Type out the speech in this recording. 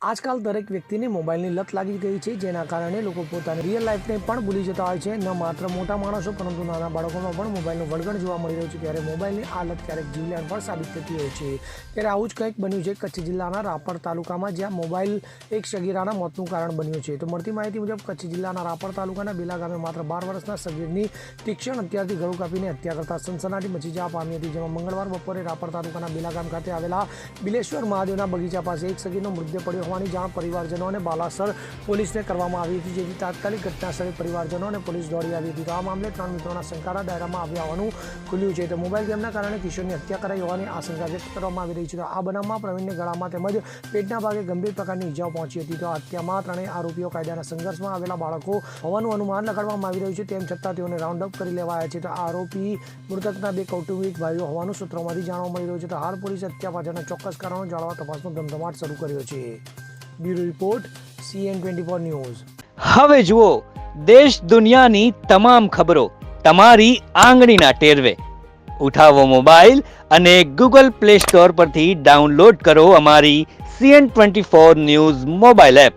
આજકાલ દરેક વ્યક્તિને મોબાઈલની લત લાગી ગઈ છે, જેના કારણે લોકો પોતાની રિયલ લાઈફને પણ ભૂલી જતા હોય છે. ન માત્ર મોટા માણસો પરંતુ નાના બાળકોમાં પણ મોબાઈલનું વળગણ જોવા મળી રહ્યું છે. ત્યારે મોબાઈલની આ લત ક્યારેક જીવલેણ પણ સાબિત થતી હોય છે. ત્યારે આવું જ કંઈક બન્યું છે કચ્છ જિલ્લાના રાપર તાલુકામાં, જ્યાં મોબાઈલ એક સગીરાના મોતનું કારણ બન્યું છે. તો મળતી માહિતી મુજબ કચ્છ જિલ્લાના રાપર તાલુકાના બેલા ગામે માત્ર 12 વર્ષના સગીરની તીક્ષ્ણ હત્યાથી ગળું કાપીને હત્યા કરતા સનસનાટી મચી જવા પામી હતી. જેમાં મંગળવાર બપોરે રાપર તાલુકાના બેલા ગામ ખાતે આવેલા બિલેશ્વર મહાદેવના બગીચા પાસે એક સગીરનો મૃતદેહ પડ્યો હોવાની જાણ પરિવારજનો અને બાલાસર પોલીસને કરવામાં આવી હતી, જેથી તાત્કાલિક ઘટનાસ્થળે પરિવારજનો અને પોલીસ દોડી આવી હતી. તો આ મામલે 3 મિત્રોના શંકાના દાયરામાં આવ્યા હોવાનું ખુલ્યું છે. તો મોબાઈલ ગેમના કારણે કિશોરની હત્યા કરાઈ હોવાની આશંકા વ્યક્ત કરવામાં આવી રહી છે. તો આ બનાવમાં પ્રવીણને ગળામાં તેમજ પેટના ભાગે ગંભીર પ્રકારની ઈજાઓ પહોંચી હતી. તો આ હત્યામાં ત્રણેય આરોપીઓ કાયદાના સંઘર્ષમાં આવેલા બાળકો હોવાનું અનુમાન લગાડવામાં આવી રહ્યું છે. તેમ છતાં તેઓને રાઉન્ડ અપ કરી લેવાયા છે. તો આ આરોપી મૃતકના 2 કૌટુંબિક ભાઈઓ હોવાનું સૂત્રોમાંથી જાણવા મળી રહ્યું છે. તો હાલ પોલીસે હત્યા પાછળના ચોક્કસ કારણો જાણવા તપાસનો ધમધમાટ શરૂ કર્યો છે. Bureau report CN24 news. હવે જુઓ દેશ દુનિયાની તમામ ખબરો તમારી આંગળીના ટેરવે. ઉઠાવો મોબાઈલ અને Google Play Store પરથી ડાઉનલોડ કરો અમારી CN24 ન્યૂઝ મોબાઈલ એપ.